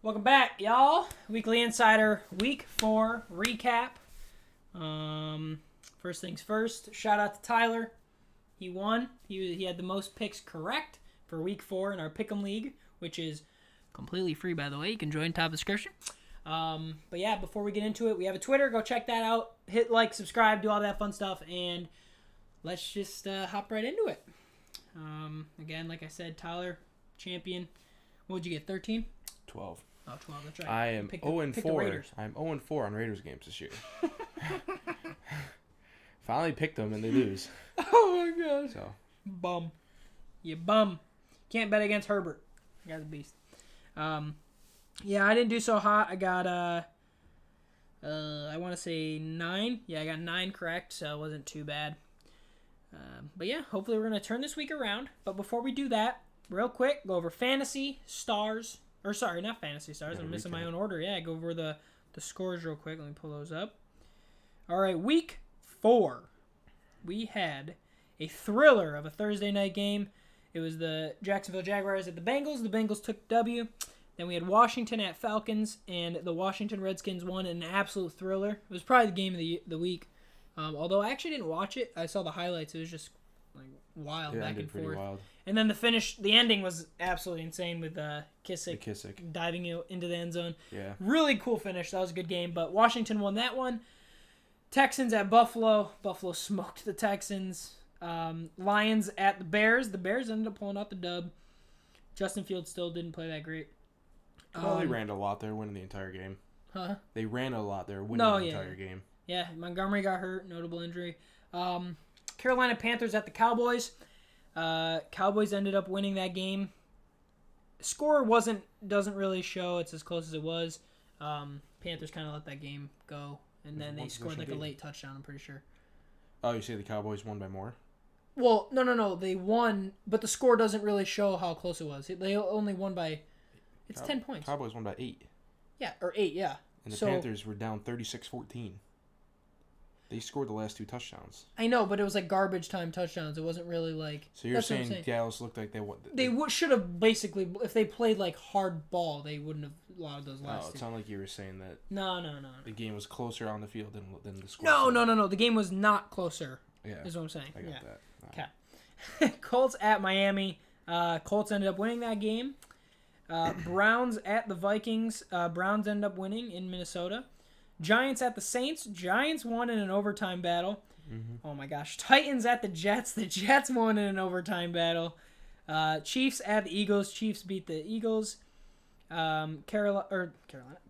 Welcome back, y'all. Weekly Insider Week 4 recap. First things first, shout out to Tyler. He won. He had the most picks correct for Week 4 in our Pick'em League, which is completely free, by the way. You can join, top description. But yeah, before we get into it, we have a Twitter. Go check that out. Hit like, subscribe, do all that fun stuff, and let's just hop right into it. Again, like I said, Tyler, champion. What would you get, 13? 12. Oh, 12, that's right. I am 0-4. I'm 0-4 on Raiders games this year. Finally picked them and they lose. Oh my god. So Bum. You bum. Can't bet against Herbert. The guy's a beast. Yeah, I didn't do so hot. I got I want to say 9. Yeah, I got 9 correct, so it wasn't too bad. But yeah, hopefully we're gonna turn this week around. But before we do that, real quick, go over fantasy stars. Or sorry, not fantasy stars. I'm missing my own order. Yeah, go over the scores real quick. Let me pull those up. All right, week 4. We had a thriller of a Thursday night game. It was the Jacksonville Jaguars at the Bengals. The Bengals took W. Then we had Washington at Falcons, and the Washington Redskins won in an absolute thriller. It was probably the game of the week. Although I actually didn't watch it. I saw the highlights. It was just like wild, back and forth. Wild. And then the ending was absolutely insane with Kissick diving into the end zone. Yeah. Really cool finish. That was a good game. But Washington won that one. Texans at Buffalo. Buffalo smoked the Texans. Lions at the Bears. The Bears ended up pulling out the dub. Justin Fields still didn't play that great. Well, they ran a lot there, winning the entire game. Huh? They ran a lot there, winning the entire game. Yeah, Montgomery got hurt, notable injury. Carolina Panthers at the Cowboys. Cowboys ended up winning that game. Score doesn't really show. It's as close as it was. Panthers kind of let that game go, and then they scored like a late touchdown, I'm pretty sure. Oh, you say the Cowboys won by more? Well, no. They won, but the score doesn't really show how close it was. They only won by... It's 10 points. Cowboys won by 8. Yeah, or 8, yeah. And the Panthers were down 36-14. They scored the last 2 touchdowns. I know, but it was like garbage time touchdowns. It wasn't really like... So you're saying Dallas looked like they won? They should have basically... If they played like hard ball, they wouldn't have allowed those last 2. It sounded like you were saying that... No. The game was closer on the field than the score. No. The game was not closer. Yeah. Is what I'm saying. I got that. Okay. Colts at Miami. Colts ended up winning that game. Browns at the Vikings. Browns ended up winning in Minnesota. Giants at the Saints. Giants won in an overtime battle. Mm-hmm. Oh my gosh. Titans at the Jets. The Jets won in an overtime battle. Chiefs at the Eagles. Chiefs beat the Eagles. Carolina.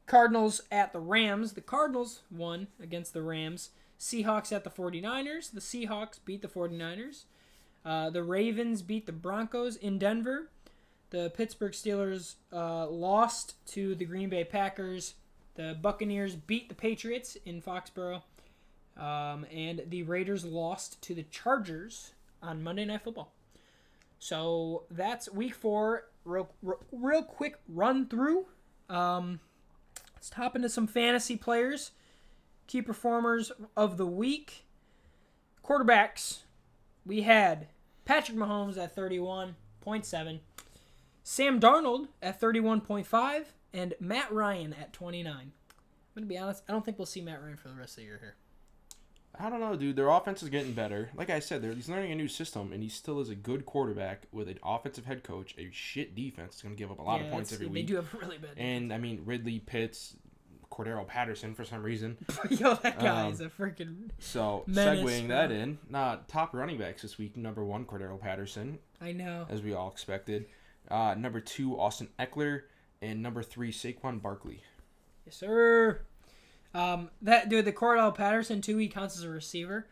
Cardinals at the Rams. The Cardinals won against the Rams. Seahawks at the 49ers. The Seahawks beat the 49ers. The Ravens beat the Broncos in Denver. The Pittsburgh Steelers lost to the Green Bay Packers. The Buccaneers beat the Patriots in Foxborough. And the Raiders lost to the Chargers on Monday Night Football. So that's week 4. Real quick run through. Let's hop into some fantasy players. Key performers of the week. Quarterbacks. We had Patrick Mahomes at 31.7. Sam Darnold at 31.5. And Matt Ryan at 29. I'm going to be honest, I don't think we'll see Matt Ryan for the rest of the year here. I don't know, dude. Their offense is getting better. Like I said, he's learning a new system, and he still is a good quarterback with an offensive head coach, a shit defense. It's going to give up a lot of points every week. They do have a really bad defense. And, I mean, Ridley, Pitts, Cordero Patterson for some reason. Yo, that guy is a freaking So, menace, segueing that in, top running backs this week. Number 1, Cordero Patterson. I know. As we all expected. Number 2, Austin Eckler. And number 3, Saquon Barkley. Yes, sir. The Cordell Patterson too. He counts as a receiver.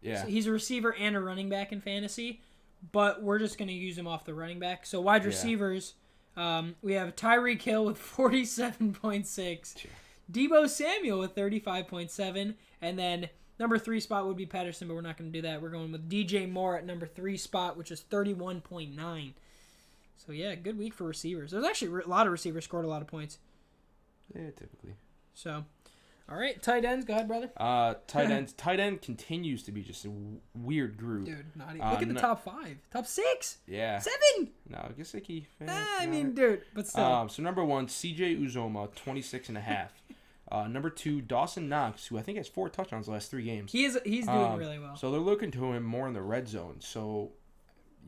Yeah. So he's a receiver and a running back in fantasy, but we're just gonna use him off the running back. So wide receivers, we have Tyreek Hill with 47.6, Deebo Samuel with 35.7, and then number 3 spot would be Patterson, but we're not gonna do that. We're going with DJ Moore at number 3 spot, which is 31.9. So, yeah, good week for receivers. There's actually a lot of receivers scored a lot of points. Yeah, typically. So, All right, tight ends. Go ahead, brother. Tight end continues to be just a weird group. Dude, not even. Look at the top 5. Top 6. Yeah. 7. No, I guess like I mean, dude, but still. So number 1, CJ Uzoma, 26.5. Number 2, Dawson Knox, who I think has 4 touchdowns the last 3 games. He's doing really well. So they're looking to him more in the red zone. So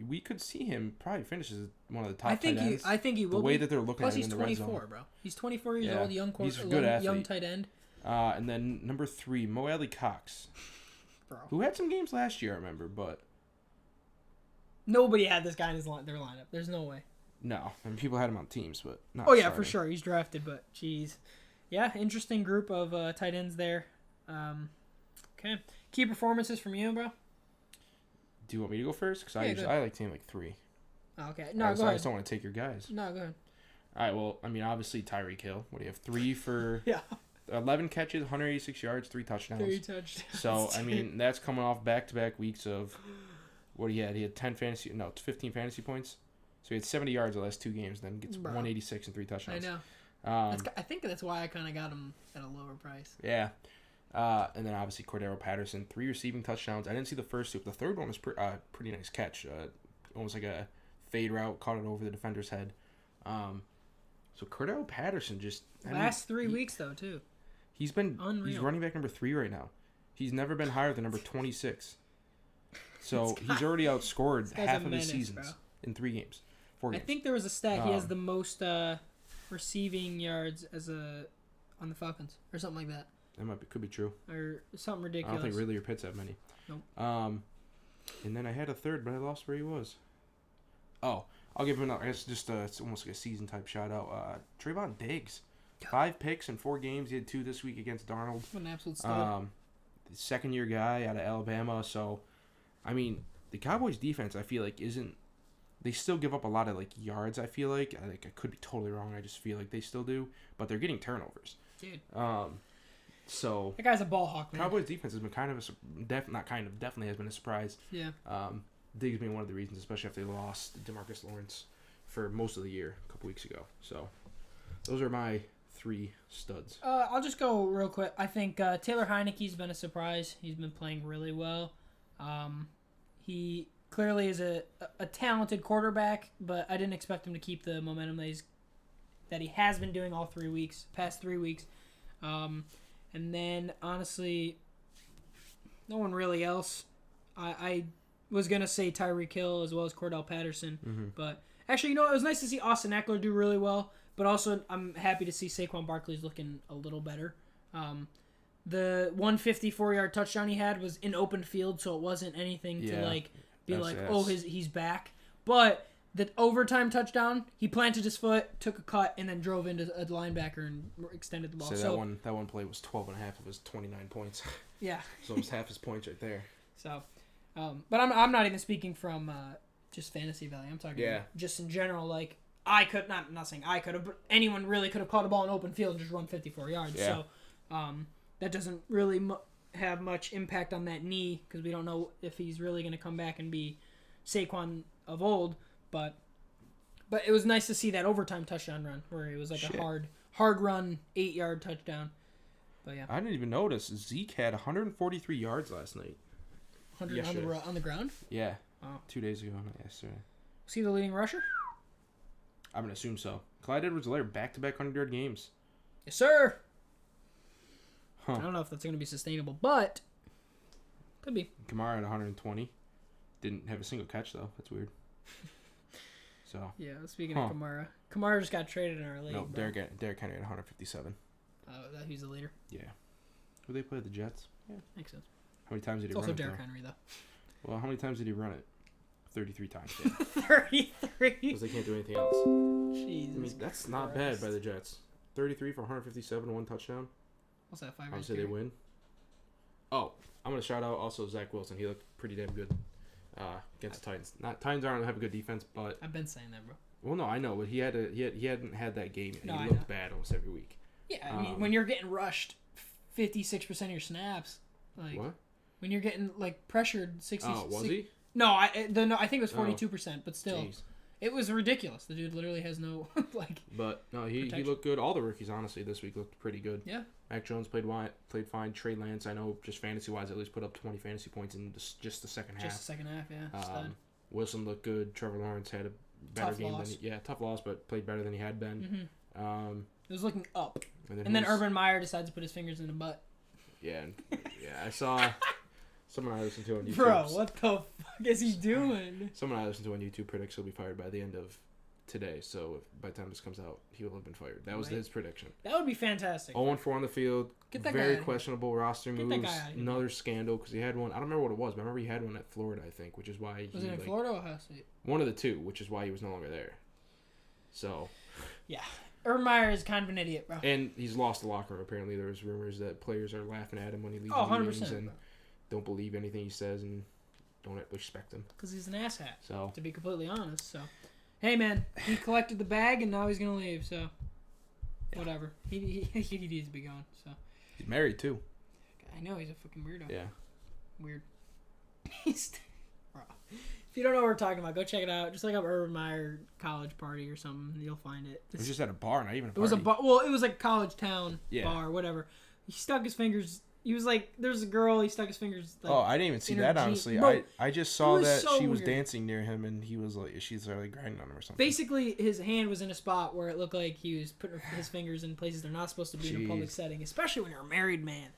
we could see him probably finish as one of the top tight ends. I think he will. The way that they're looking Plus, at him in the red zone. Plus, he's 24, bro. He's 24 years old, he's a good athlete. young tight end. And then number 3, Mo Alley Cox, Bro. who had some games last year, I remember, but nobody had this guy in their lineup. There's no way. no, I mean, people had him on teams, but not. Oh yeah, starting. for sure, he's drafted, but jeez, yeah, interesting group of tight ends there. Okay, key performances from you, bro. Do you want me to go first? Because I like to name like 3. Okay, Go ahead. I go just don't want to take your guys. ahead. No, go ahead. All right. Well, I mean, obviously Tyreek Hill. What do you have? 3 for Yeah, 11 catches, 186 yards, 3 touchdowns. 3 touchdowns. So I mean, that's coming off back-to-back weeks of what he had. He had 15 fantasy points. So he had 70 yards the last 2 games. Then gets 186 and 3 I touchdowns. know. I think that's why I kind of got him at a lower price. Yeah. And then obviously Cordero Patterson, 3 receiving touchdowns. I didn't see the first 2. But the third one was pretty nice catch. Almost like a fade route, caught it over the defender's head. So Cordero Patterson just Last 3 weeks though too. He's Unreal. He's running back number 3 right now. He's never been higher than number 26. So he's already outscored half of his seasons in 3 games. 4 games. I think there was a stat. He has the most receiving yards on the Falcons or something like that. That could be true. Or something ridiculous. I don't think Ridley or Pitts have many. Nope. And then I had a third, but I lost where he was. Oh, I'll give him another. I guess just it's almost like a season type shout out. Trayvon Diggs, 5 picks in 4 games. He had 2 this week against Darnold. What an absolute stud. Second year guy out of Alabama. So, I mean, the Cowboys defense, I feel like isn't. They still give up a lot of like yards. I feel like I could be totally wrong. I just feel like they still do, but they're getting turnovers. Dude. So that guy's a ball hawk, man. Cowboys defense has been definitely has been a surprise. Yeah. Diggs being one of the reasons, especially after they lost DeMarcus Lawrence for most of the year a couple weeks ago. So those are my 3 studs. I'll just go real quick. I think Taylor Heineke's been a surprise. He's been playing really well. He clearly is a talented quarterback, but I didn't expect him to keep the momentum that he has been doing all past 3 weeks. And then, honestly, no one really else. I was going to say Tyreek Hill as well as Cordell Patterson. But actually, it was nice to see Austin Eckler do really well. But also, I'm happy to see Saquon Barkley's looking a little better. The 154-yard touchdown he had was in open field, so it wasn't anything to he's back. But the overtime touchdown, he planted his foot, took a cut, and then drove into a linebacker and extended the ball. So that one play was 12.5 of his 29 points. Yeah. So it was half his points right there. So, but I'm not even speaking from just fantasy value. I'm talking just in general. Like not saying I could have, but anyone really could have caught a ball in open field and just run 54 yards. Yeah. So, that doesn't really have much impact on that knee because we don't know if he's really going to come back and be Saquon of old. But it was nice to see that overtime touchdown run where it was like a hard run 8-yard touchdown. But yeah, I didn't even notice Zeke had 143 yards last night. 100 on the ground. Yeah. Oh. 2 days ago, not yesterday. Was he the leading rusher? I'm gonna assume so. Clyde Edwards-Helaire back-to-back 100-yard games. Yes, sir. Huh. I don't know if that's going to be sustainable, but could be. Kamara at 120. Didn't have a single catch though. That's weird. So. Yeah, speaking of Kamara just got traded in our league. No, Derrick Henry at 157. Oh, that he's the leader. Yeah. Who they play? The Jets. Yeah, makes sense. How many times did he run it? Also Derrick Henry though. Well, how many times did he run it? 33 times. Yeah. 33. Because they can't do anything else. Jesus. I mean, that's not bad by the Jets. 33 for 157, 1 touchdown. What's that? 5. Obviously they win. Oh, I'm gonna shout out also Zach Wilson. He looked pretty damn good against the Titans. Titans aren't have a good defense, but I've been saying that, bro. Well, no, I know, but he hadn't had that game yet. No, he looked bad almost every week. Yeah, I mean, when you're getting rushed 56% of your snaps, like what? When you're getting like pressured 60. Oh, was he? No, I think it was 42%, but still, Jeez. It was ridiculous. The dude literally has no like. But no, he protection. looked good. All the rookies, honestly, this week looked pretty good. Yeah. Mac Jones played fine. Trey Lance, I know, just fantasy wise, at least put up 20 fantasy points in just the second half. Just the second half, yeah. Stud. Wilson looked good. Trevor Lawrence had a better Tough game loss. tough loss, but played better than he had been. It was looking up. And then Urban Meyer decides to put his fingers in the butt. Yeah, I saw someone I listened to on YouTube. Bro, what the fuck is he doing? Someone I listened to on YouTube predicts he'll be fired by the end of today. So by the time this comes out, he will have been fired. That was his prediction. That would be fantastic. 0-4 on the field. Get that very guy questionable roster Get moves. that guy out of here. Another scandal because he had one. I don't remember what it was, but I remember he had one at Florida, I think, which is why Was it in Florida or Ohio State? One of the two, which is why he was no longer there. So. Yeah. Urban Meyer is kind of an idiot, bro. And he's lost the locker room. Apparently, there was rumors that players are laughing at him when he leaves Oh, meetings 100%, and bro. don't believe anything he says and don't respect him. Because he's an asshat, So to be completely honest. So, hey, man, he collected the bag and now he's going to leave, so whatever. He needs to be gone, so. he's married, too. I know, he's a fucking weirdo. Yeah. Weird. Bro. If you don't know what we're talking about, go check it out. Just look up Urban Meyer college party or something. You'll find it. It was just at a bar, not even a party. It was a bar. Well, it was like college town Yeah. bar, whatever. He stuck his fingers. He was like, there's a girl. He stuck his fingers. Like, oh, I didn't even see in her that, jeans. honestly. Bro, I just saw was that so she was weird. dancing near him, and he was like, she's like grinding on him or something. Basically, his hand was in a spot where it looked like he was putting his fingers in places they're not supposed to be in a public Jeez. setting, especially when you're a married man.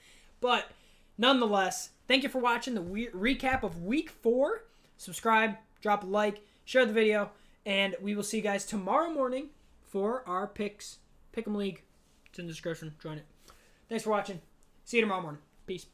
But nonetheless, thank you for watching the recap of Week 4. Subscribe, drop a like, share the video, and we will see you guys tomorrow morning for our picks. Pick'em League. It's in the description. Join it. Thanks for watching. See you tomorrow morning. Peace.